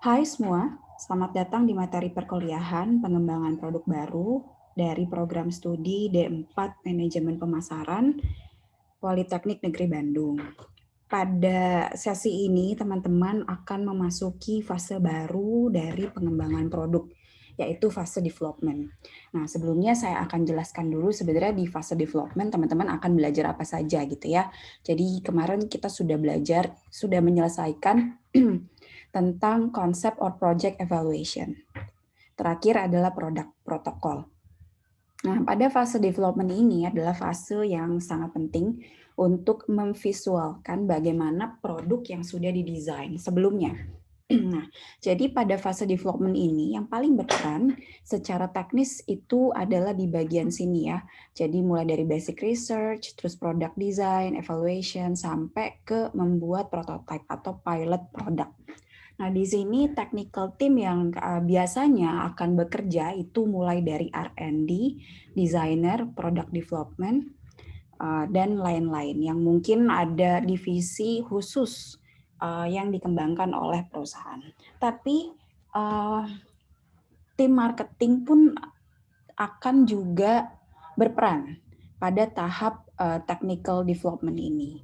Hai semua, selamat datang di materi perkuliahan pengembangan produk baru dari program studi D4 Manajemen Pemasaran Politeknik Negeri Bandung. Pada sesi ini, teman-teman akan memasuki fase baru dari pengembangan produk, yaitu fase development. Nah, sebelumnya saya akan jelaskan dulu sebenarnya di fase development teman-teman akan belajar apa saja gitu ya. Jadi kemarin kita sudah menyelesaikan tentang konsep or project evaluation. Terakhir adalah produk protokol. Nah, pada fase development ini adalah fase yang sangat penting untuk memvisualkan bagaimana produk yang sudah didesain sebelumnya. Nah, jadi pada fase development ini yang paling berperan secara teknis itu adalah di bagian sini ya. Jadi mulai dari basic research, terus product design, evaluation, sampai ke membuat prototype atau pilot product. Nah, di sini technical team yang biasanya akan bekerja itu mulai dari R&D, designer, product development, dan lain-lain yang mungkin ada divisi khusus yang dikembangkan oleh perusahaan. Tapi tim marketing pun akan juga berperan pada tahap technical development ini.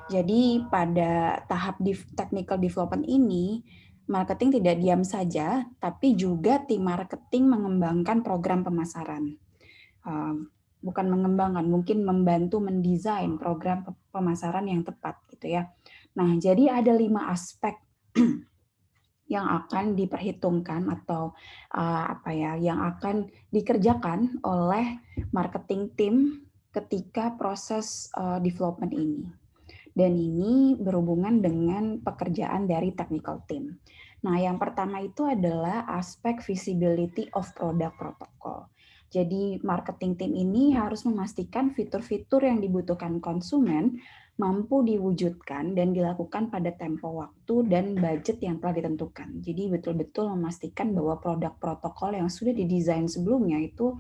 Jadi pada tahap technical development ini, marketing tidak diam saja, tapi juga tim marketing mengembangkan program pemasaran. Bukan mengembangkan, mungkin membantu mendesain program pemasaran yang tepat gitu ya. Nah, jadi ada 5 aspek yang akan diperhitungkan atau yang akan dikerjakan oleh marketing team ketika proses development ini. Dan ini berhubungan dengan pekerjaan dari technical team. Nah, yang pertama itu adalah aspek visibility of product protocol. Jadi marketing team ini harus memastikan fitur-fitur yang dibutuhkan konsumen mampu diwujudkan dan dilakukan pada tempo waktu dan budget yang telah ditentukan. Jadi betul-betul memastikan bahwa produk protokol yang sudah didesain sebelumnya itu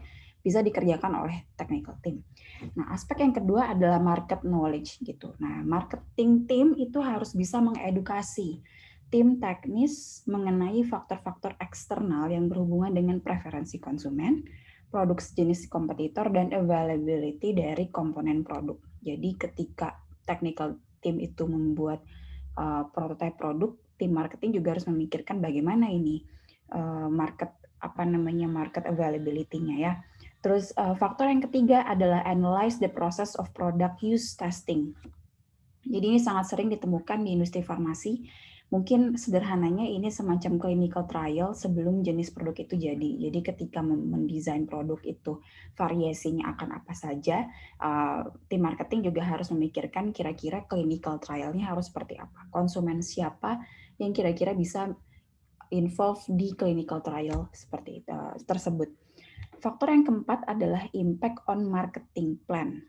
bisa dikerjakan oleh technical team. Nah, aspek yang kedua adalah market knowledge gitu. Nah, marketing team itu harus bisa mengedukasi tim teknis mengenai faktor-faktor eksternal yang berhubungan dengan preferensi konsumen, produk sejenis kompetitor, dan availability dari komponen produk. Jadi ketika technical team itu membuat prototipe produk, tim marketing juga harus memikirkan bagaimana ini market availability-nya ya. Terus faktor yang ketiga adalah analyze the process of product use testing. Jadi ini sangat sering ditemukan di industri farmasi. Mungkin sederhananya ini semacam clinical trial sebelum jenis produk itu jadi. Jadi ketika mendesain produk itu variasinya akan apa saja, tim marketing juga harus memikirkan kira-kira clinical trialnya harus seperti apa. Konsumen siapa yang kira-kira bisa involve di clinical trial seperti itu, tersebut. Faktor yang keempat adalah impact on marketing plan.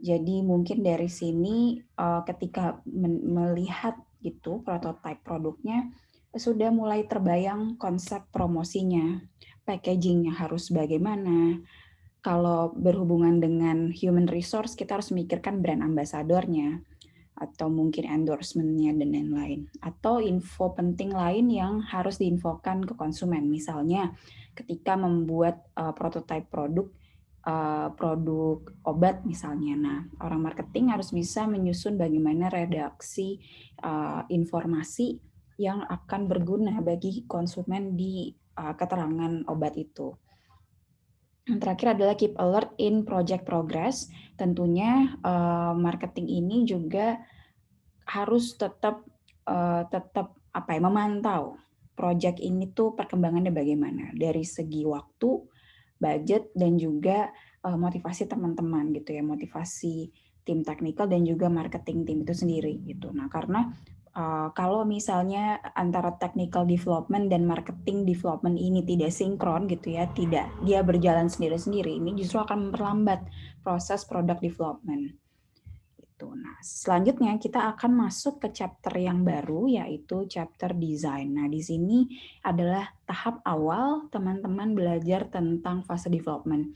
Jadi mungkin dari sini ketika melihat gitu prototipe produknya sudah mulai terbayang konsep promosinya, packagingnya harus bagaimana. Kalau berhubungan dengan human resource kita harus memikirkan brand ambassador-nya atau mungkin endorsement-nya dan lain-lain. Atau info penting lain yang harus diinfokan ke konsumen. Misalnya ketika membuat prototipe produk obat misalnya. Nah, orang marketing harus bisa menyusun bagaimana redaksi informasi yang akan berguna bagi konsumen di keterangan obat itu. Yang terakhir adalah keep alert in project progress. Tentunya marketing ini juga harus tetap memantau project ini tuh perkembangannya bagaimana dari segi waktu, budget, dan juga motivasi teman-teman gitu ya, motivasi tim teknikal dan juga marketing tim itu sendiri gitu. Nah, karena kalau misalnya antara technical development dan marketing development ini tidak sinkron gitu ya, tidak dia berjalan sendiri-sendiri, ini justru akan memperlambat proses product development. Gitu. Nah, selanjutnya kita akan masuk ke chapter yang baru yaitu chapter design. Nah, di sini adalah tahap awal teman-teman belajar tentang fase development.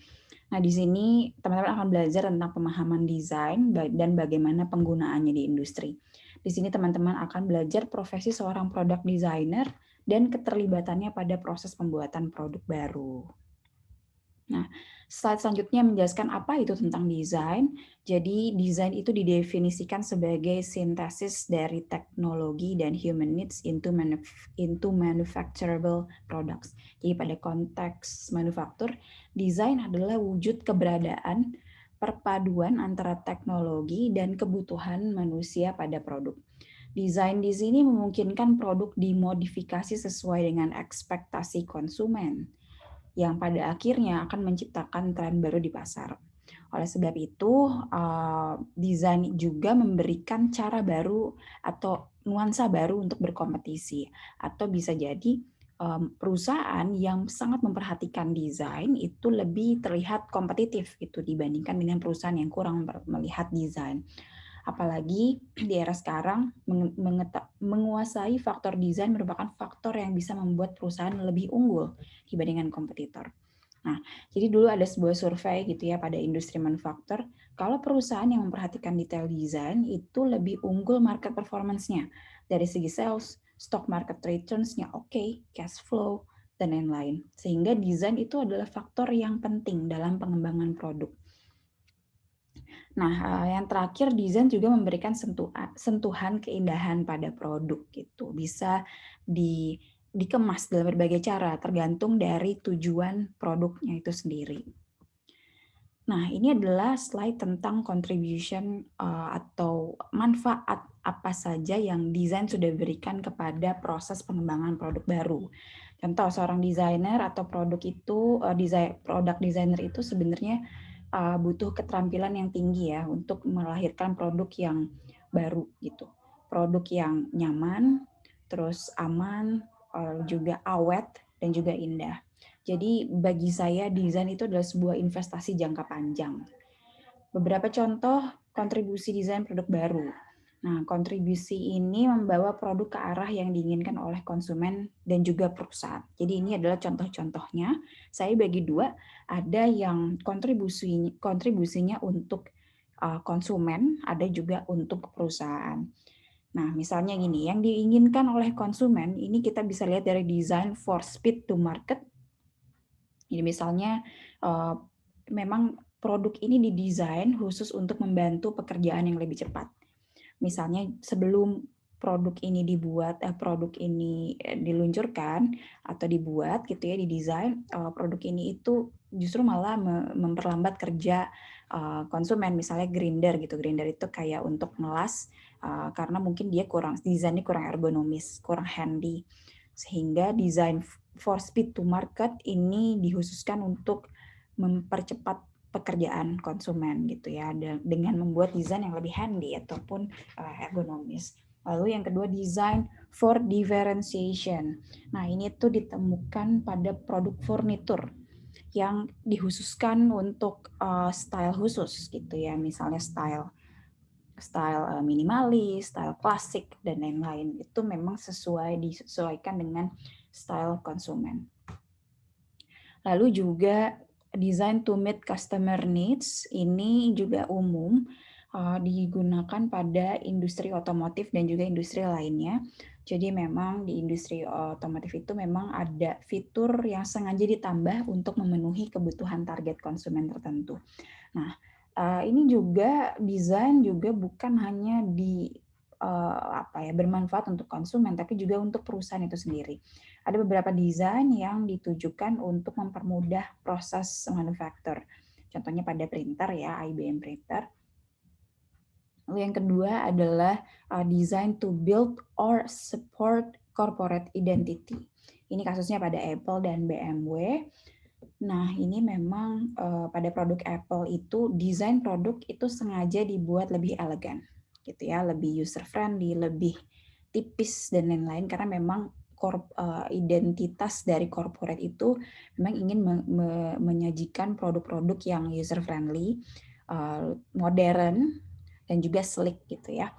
Nah, di sini teman-teman akan belajar tentang pemahaman desain dan bagaimana penggunaannya di industri. Di sini teman-teman akan belajar profesi seorang product designer dan keterlibatannya pada proses pembuatan produk baru. Nah, slide selanjutnya menjelaskan apa itu tentang desain. Jadi, desain itu didefinisikan sebagai sintesis dari teknologi dan human needs into manufacturable products. Jadi, pada konteks manufaktur, desain adalah wujud keberadaan perpaduan antara teknologi dan kebutuhan manusia pada produk. Desain di sini memungkinkan produk dimodifikasi sesuai dengan ekspektasi konsumen, yang pada akhirnya akan menciptakan tren baru di pasar. Oleh sebab itu, desain juga memberikan cara baru atau nuansa baru untuk berkompetisi. Atau bisa jadi perusahaan yang sangat memperhatikan desain itu lebih terlihat kompetitif gitu dibandingkan dengan perusahaan yang kurang melihat desain. Apalagi di era sekarang, menguasai faktor desain merupakan faktor yang bisa membuat perusahaan lebih unggul dibandingkan kompetitor. Nah, jadi dulu ada sebuah survei gitu ya pada industri manufaktur, kalau perusahaan yang memperhatikan detail desain itu lebih unggul market performance-nya. Dari segi sales, stock market returns-nya oke, cash flow, dan lain-lain. Sehingga desain itu adalah faktor yang penting dalam pengembangan produk. Nah, yang terakhir desain juga memberikan sentuhan keindahan pada produk gitu. Bisa dikemas dalam berbagai cara tergantung dari tujuan produknya itu sendiri. Nah, ini adalah slide tentang contribution atau manfaat apa saja yang desain sudah berikan kepada proses pengembangan produk baru. Contoh, seorang desainer atau produk itu, product designer itu sebenarnya butuh keterampilan yang tinggi ya untuk melahirkan produk yang baru gitu. Produk yang nyaman, terus aman, juga awet, dan juga indah. Jadi bagi saya desain itu adalah sebuah investasi jangka panjang. Beberapa contoh kontribusi desain produk baru. Nah, kontribusi ini membawa produk ke arah yang diinginkan oleh konsumen dan juga perusahaan. Jadi ini adalah contoh-contohnya. Saya bagi dua, ada yang kontribusinya untuk konsumen, ada juga untuk perusahaan. Nah, misalnya gini, yang diinginkan oleh konsumen, ini kita bisa lihat dari design for speed to market. Jadi misalnya memang produk ini didesain khusus untuk membantu pekerjaan yang lebih cepat. Misalnya sebelum produk ini diluncurkan atau dibuat gitu ya, didesain, produk ini itu justru malah memperlambat kerja konsumen. Misalnya grinder gitu, grinder itu kayak untuk ngelas karena mungkin dia desainnya kurang ergonomis, kurang handy, sehingga desain for speed to market ini dikhususkan untuk mempercepat pekerjaan konsumen gitu ya, dengan membuat desain yang lebih handy ataupun ergonomis. Lalu yang kedua, design for differentiation. Nah, ini tuh ditemukan pada produk furnitur yang dikhususkan untuk style khusus gitu ya, misalnya style minimalis, style klasik, dan lain-lain. Itu memang disesuaikan dengan style konsumen. Lalu juga design to meet customer needs, ini juga umum digunakan pada industri otomotif dan juga industri lainnya. Jadi memang di industri otomotif itu memang ada fitur yang sengaja ditambah untuk memenuhi kebutuhan target konsumen tertentu. Nah, ini juga desain juga bukan hanya bermanfaat untuk konsumen, tapi juga untuk perusahaan itu sendiri. Ada beberapa desain yang ditujukan untuk mempermudah proses manufaktur. Contohnya pada printer ya, IBM printer. Lalu yang kedua adalah design to build or support corporate identity. Ini kasusnya pada Apple dan BMW. Nah, ini memang pada produk Apple itu desain produk itu sengaja dibuat lebih elegan, gitu ya, lebih user friendly, lebih tipis dan lain-lain karena memang identitas dari corporate itu memang ingin menyajikan produk-produk yang user friendly, modern, dan juga sleek gitu ya.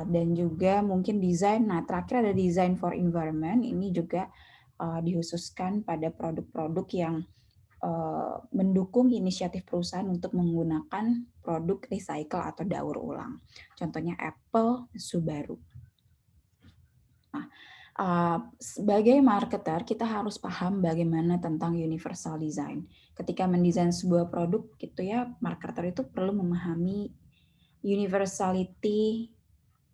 Dan juga mungkin desain. Nah, terakhir ada design for environment. Ini juga dikhususkan pada produk-produk yang mendukung inisiatif perusahaan untuk menggunakan produk recycle atau daur ulang. Contohnya Apple, Subaru. Nah, Sebagai marketer, kita harus paham bagaimana tentang universal design. Ketika mendesain sebuah produk, gitu ya, marketer itu perlu memahami universality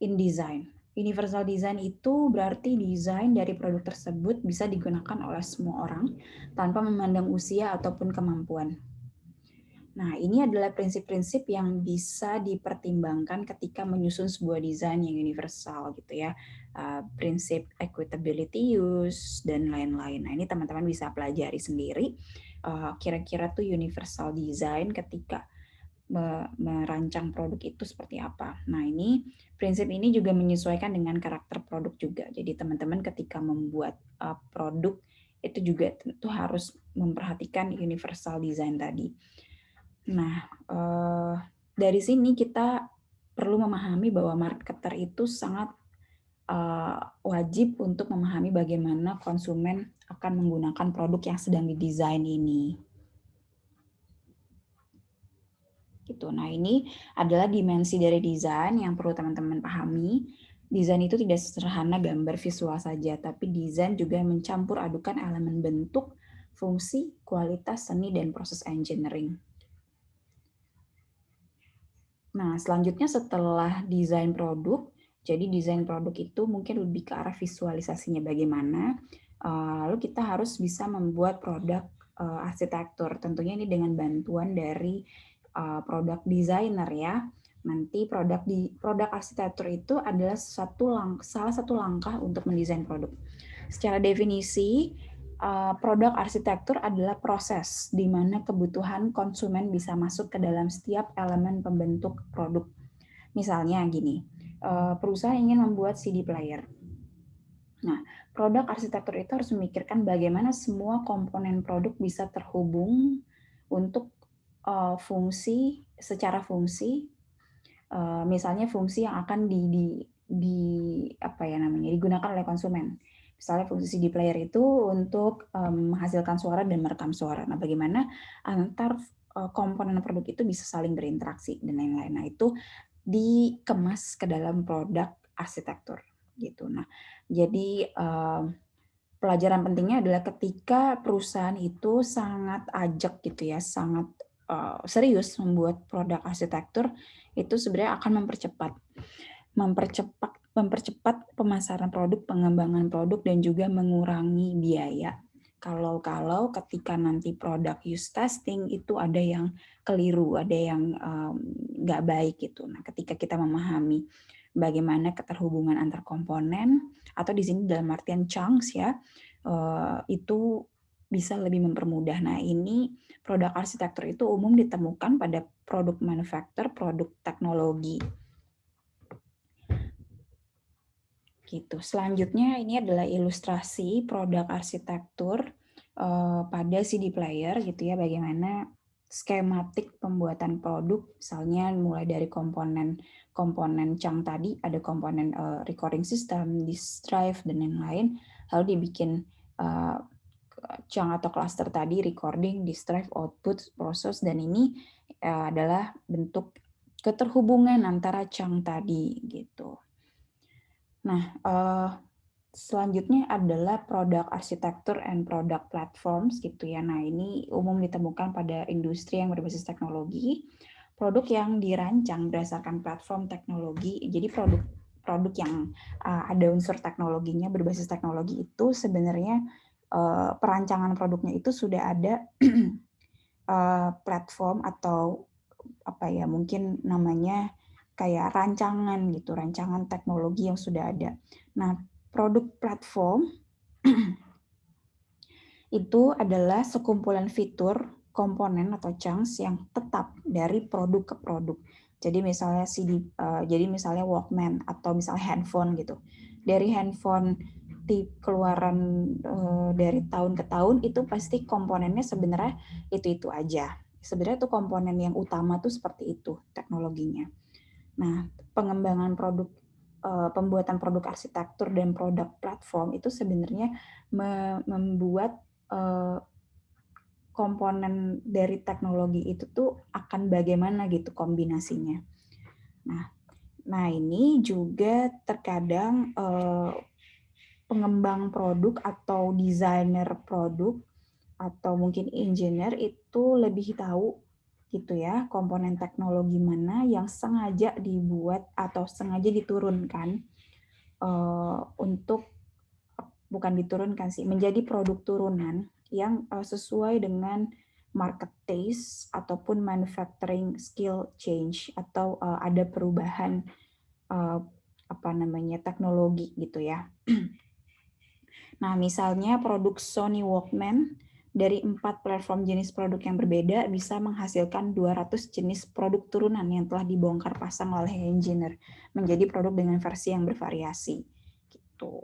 in design. Universal design itu berarti desain dari produk tersebut bisa digunakan oleh semua orang tanpa memandang usia ataupun kemampuan. Nah, ini adalah prinsip-prinsip yang bisa dipertimbangkan ketika menyusun sebuah desain yang universal gitu ya. Prinsip equitability use dan lain-lain. Nah, ini teman-teman bisa pelajari sendiri. Kira-kira tuh universal design ketika merancang produk itu seperti apa. Nah, ini prinsip ini juga menyesuaikan dengan karakter produk juga. Jadi teman-teman ketika membuat produk itu juga tentu harus memperhatikan universal design tadi. Nah, dari sini kita perlu memahami bahwa marketer itu sangat wajib untuk memahami bagaimana konsumen akan menggunakan produk yang sedang didesain ini. Gitu. Nah, ini adalah dimensi dari desain yang perlu teman-teman pahami. Desain itu tidak sederhana gambar visual saja, tapi desain juga mencampur adukan elemen bentuk, fungsi, kualitas, seni, dan proses engineering. Nah, selanjutnya setelah desain produk, jadi desain produk itu mungkin lebih ke arah visualisasinya bagaimana. Lalu kita harus bisa membuat produk arsitektur. Tentunya ini dengan bantuan dari produk designer ya. Nanti produk arsitektur itu adalah salah satu langkah untuk mendesain produk. Secara definisi, produk arsitektur adalah proses di mana kebutuhan konsumen bisa masuk ke dalam setiap elemen pembentuk produk. Misalnya gini, perusahaan ingin membuat CD player. Nah, produk arsitektur itu harus memikirkan bagaimana semua komponen produk bisa terhubung untuk secara fungsi, misalnya fungsi yang akan digunakan oleh konsumen. Misalnya fungsi CD player itu untuk menghasilkan suara dan merekam suara. Nah, bagaimana antar komponen produk itu bisa saling berinteraksi dan lain-lain. Nah, itu dikemas ke dalam produk arsitektur gitu. Nah, jadi pelajaran pentingnya adalah ketika perusahaan itu sangat ajak gitu ya, sangat serius membuat produk arsitektur, itu sebenarnya akan mempercepat pemasaran produk, pengembangan produk, dan juga mengurangi biaya. Kalau ketika nanti produk use testing itu ada yang keliru, ada yang nggak baik gitu. Nah, ketika kita memahami bagaimana keterhubungan antar komponen, atau di sini dalam artian chunks ya, itu bisa lebih mempermudah. Nah, ini produk arsitektur itu umum ditemukan pada produk manufaktur, produk teknologi. Gitu. Selanjutnya ini adalah ilustrasi produk arsitektur pada CD player gitu ya, bagaimana skematik pembuatan produk, misalnya mulai dari komponen chunk tadi, ada komponen recording system, disk drive, dan lain-lain, lalu dibikin chunk atau cluster tadi, recording, disk drive, output, proses, dan ini adalah bentuk keterhubungan antara chunk tadi gitu. Nah, selanjutnya adalah produk arsitektur and product platforms gitu ya. Nah, ini umum ditemukan pada industri yang berbasis teknologi, produk yang dirancang berdasarkan platform teknologi. Jadi produk yang ada unsur teknologinya, berbasis teknologi itu sebenarnya perancangan produknya itu sudah ada platform atau mungkin namanya kayak rancangan gitu, rancangan teknologi yang sudah ada. Nah, produk platform itu adalah sekumpulan fitur, komponen atau chunks yang tetap dari produk ke produk. Jadi misalnya jadi misalnya Walkman atau misalnya handphone gitu. Dari handphone keluaran dari tahun ke tahun itu pasti komponennya sebenarnya itu aja. Sebenarnya tuh komponen yang utama tuh seperti itu teknologinya. Nah, pengembangan produk, pembuatan produk arsitektur dan produk platform itu sebenarnya membuat komponen dari teknologi itu tuh akan bagaimana gitu kombinasinya. Nah ini juga terkadang pengembang produk atau desainer produk atau mungkin engineer itu lebih tahu gitu ya, komponen teknologi mana yang sengaja dibuat atau sengaja diturunkan untuk, bukan diturunkan sih, menjadi produk turunan yang sesuai dengan market taste ataupun manufacturing skill change atau ada perubahan teknologi gitu ya. Nah, misalnya produk Sony Walkman dari 4 platform jenis produk yang berbeda bisa menghasilkan 200 jenis produk turunan yang telah dibongkar pasang oleh engineer menjadi produk dengan versi yang bervariasi. Gitu.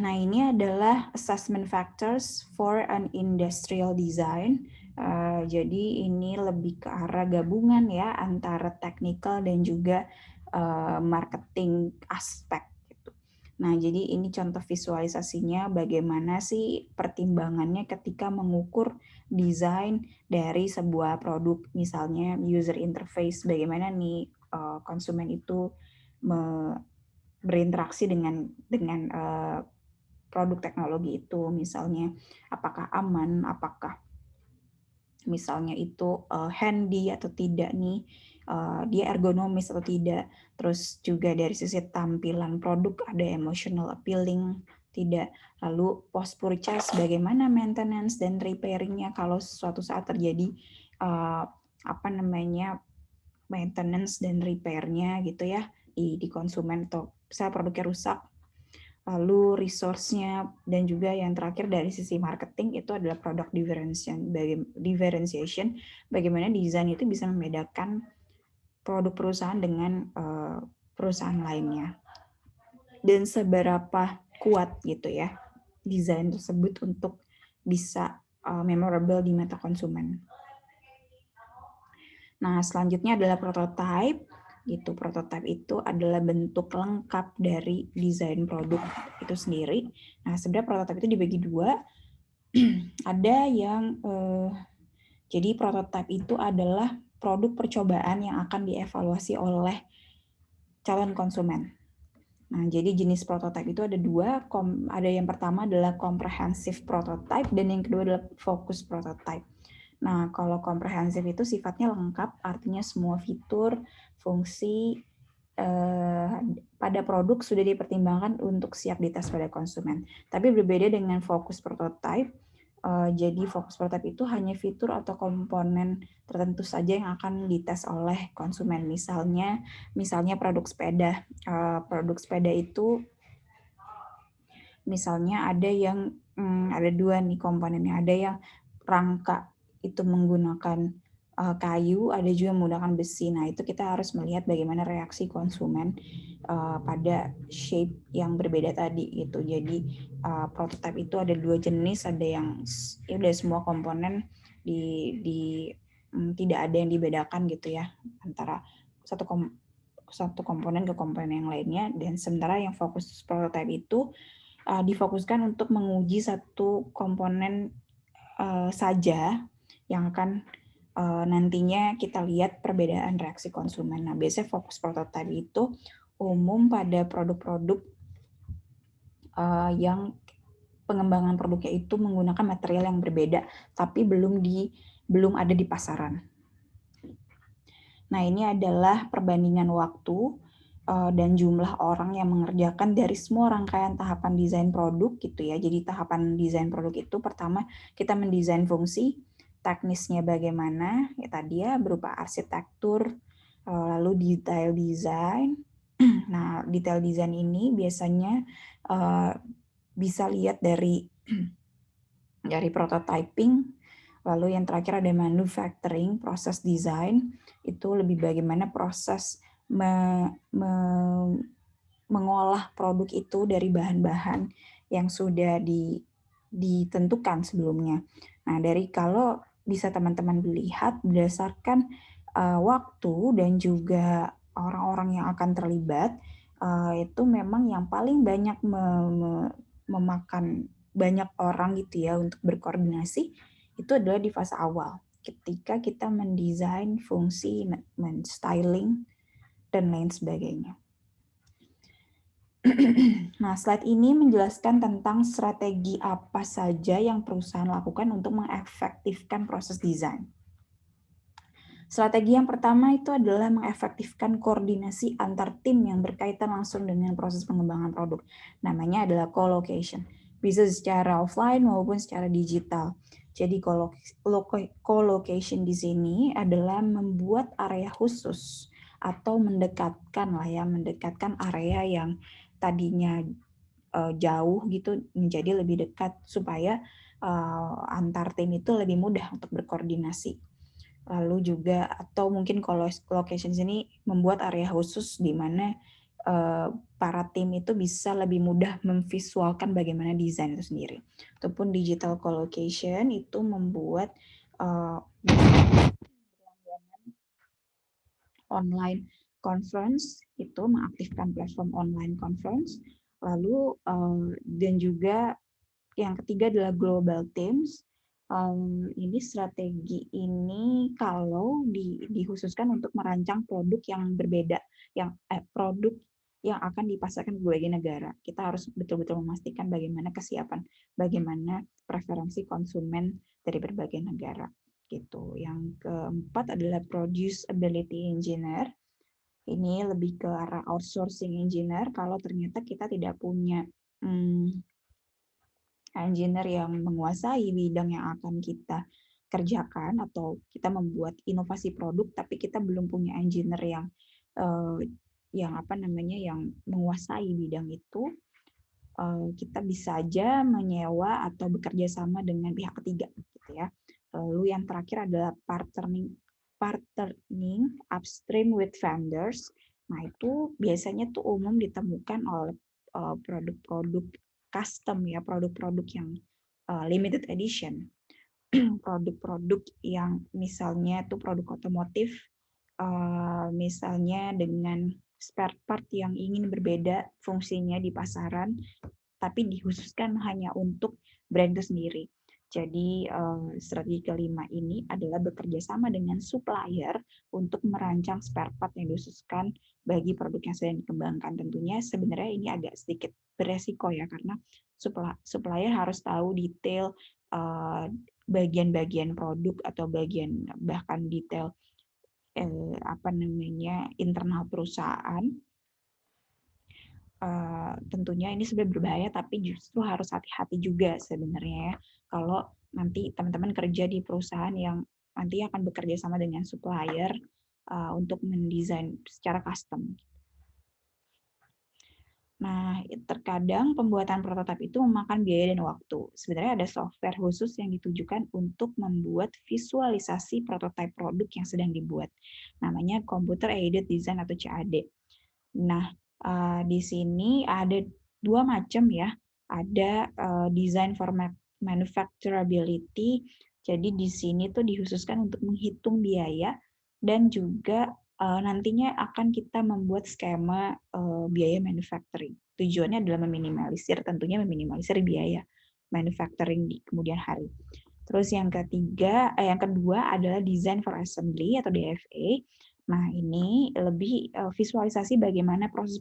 Nah, ini adalah assessment factors for an industrial design. Jadi ini lebih ke arah gabungan ya antara technical dan juga marketing aspek. Nah, jadi ini contoh visualisasinya bagaimana sih pertimbangannya ketika mengukur desain dari sebuah produk, misalnya user interface, bagaimana nih konsumen itu berinteraksi dengan produk teknologi itu, misalnya apakah aman, apakah misalnya itu handy atau tidak nih, dia ergonomis atau tidak. Terus juga dari sisi tampilan produk ada emotional appealing, tidak. Lalu post purchase bagaimana maintenance dan repairing-nya kalau suatu saat terjadi maintenance dan repair-nya gitu ya di konsumen atau misalnya produknya rusak. Lalu resource-nya dan juga yang terakhir dari sisi marketing itu adalah product differentiation, bagaimana desain itu bisa membedakan produk perusahaan dengan perusahaan lainnya dan seberapa kuat gitu ya desain tersebut untuk bisa memorable di mata konsumen. Nah, selanjutnya adalah prototype. Gitu, prototype itu adalah bentuk lengkap dari desain produk itu sendiri. Nah, sebenarnya prototype itu dibagi dua. Ada yang jadi prototype itu adalah produk percobaan yang akan dievaluasi oleh calon konsumen. Nah, jadi jenis prototype itu ada dua. Ada yang pertama adalah comprehensive prototype dan yang kedua adalah focus prototype. Nah, kalau komprehensif itu sifatnya lengkap, artinya semua fitur, fungsi pada produk sudah dipertimbangkan untuk siap dites pada konsumen. Tapi berbeda dengan fokus prototype, jadi fokus prototype itu hanya fitur atau komponen tertentu saja yang akan dites oleh konsumen. Misalnya produk sepeda. Produk sepeda itu misalnya ada dua nih komponennya, ada yang rangka itu menggunakan kayu, ada juga menggunakan besi. Nah, itu kita harus melihat bagaimana reaksi konsumen pada shape yang berbeda tadi gitu. Jadi prototype itu ada dua jenis, ada yang ya udah semua komponen tidak ada yang dibedakan gitu ya antara satu komponen ke komponen yang lainnya, dan sementara yang fokus prototype itu difokuskan untuk menguji satu komponen saja yang akan nantinya kita lihat perbedaan reaksi konsumen. Nah, biasanya fokus prototype itu umum pada produk-produk yang pengembangan produknya itu menggunakan material yang berbeda, tapi belum ada di pasaran. Nah, ini adalah perbandingan waktu dan jumlah orang yang mengerjakan dari semua rangkaian tahapan desain produk gitu ya. Jadi tahapan desain produk itu pertama kita mendesain fungsi, teknisnya bagaimana, ya tadi ya berupa arsitektur, lalu detail desain. Nah, detail desain ini biasanya bisa lihat dari prototyping, lalu yang terakhir ada manufacturing, proses desain, itu lebih bagaimana proses mengolah produk itu dari bahan-bahan yang sudah ditentukan sebelumnya. Nah, kalau bisa teman-teman lihat berdasarkan waktu dan juga orang-orang yang akan terlibat, itu memang yang paling banyak memakan banyak orang gitu ya untuk berkoordinasi, itu adalah di fase awal. Ketika kita mendesain fungsi, men-styling, dan lain sebagainya. Nah, slide ini menjelaskan tentang strategi apa saja yang perusahaan lakukan untuk mengefektifkan proses desain. Strategi yang pertama itu adalah mengefektifkan koordinasi antar tim yang berkaitan langsung dengan proses pengembangan produk. Namanya adalah co-location. Bisa secara offline maupun secara digital. Jadi co-location di sini adalah membuat area khusus atau mendekatkan area yang tadinya jauh gitu menjadi lebih dekat supaya antar tim itu lebih mudah untuk berkoordinasi. Lalu juga atau mungkin kalau location sini membuat area khusus di mana para tim itu bisa lebih mudah memvisualkan bagaimana desain itu sendiri. Ataupun digital co-location itu membuat online conference, itu mengaktifkan platform online conference. Lalu dan juga yang ketiga adalah global teams. Ini strategi ini kalau dikhususkan untuk merancang produk yang berbeda, produk yang akan dipasarkan ke berbagai negara. Kita harus betul-betul memastikan bagaimana kesiapan, bagaimana preferensi konsumen dari berbagai negara. Gitu. Yang keempat adalah produce ability engineer. Ini lebih ke arah outsourcing engineer. Kalau ternyata kita tidak punya engineer yang menguasai bidang yang akan kita kerjakan atau kita membuat inovasi produk tapi kita belum punya engineer yang menguasai bidang itu, kita bisa aja menyewa atau bekerja sama dengan pihak ketiga gitu ya. Lalu yang terakhir adalah partnering upstream with vendors. Nah, itu biasanya tuh umum ditemukan oleh produk-produk custom ya, produk-produk yang limited edition. Produk-produk yang misalnya tuh produk otomotif, misalnya dengan spare part yang ingin berbeda fungsinya di pasaran, tapi dikhususkan hanya untuk brand itu sendiri. Jadi strategi kelima ini adalah bekerja sama dengan supplier untuk merancang spare part yang dikhususkan bagi produk yang sedang dikembangkan. Tentunya sebenarnya ini agak sedikit beresiko ya, karena supplier harus tahu detail bagian-bagian produk atau bahkan detail internal perusahaan. Tentunya ini sebenarnya berbahaya, tapi justru harus hati-hati juga sebenarnya ya. Kalau nanti teman-teman kerja di perusahaan yang nanti akan bekerja sama dengan supplier untuk mendesain secara custom. Nah, terkadang pembuatan prototipe itu memakan biaya dan waktu. Sebenarnya ada software khusus yang ditujukan untuk membuat visualisasi prototipe produk yang sedang dibuat. Namanya Computer Aided Design atau CAD. Nah, di sini ada dua macam ya. Ada design for manufacturability. Jadi di sini tuh dikhususkan untuk menghitung biaya dan juga nantinya akan kita membuat skema biaya manufacturing. Tujuannya adalah tentunya meminimalisir biaya manufacturing di kemudian hari. Terus yang kedua adalah design for assembly atau DFA. Nah, ini lebih visualisasi bagaimana proses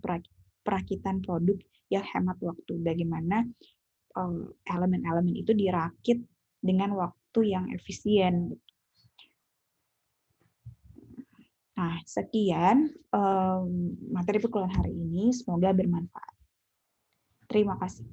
perakitan produk yang hemat waktu, bagaimana elemen-elemen itu dirakit dengan waktu yang efisien. Nah, sekian materi perkuliahan hari ini. Semoga bermanfaat. Terima kasih.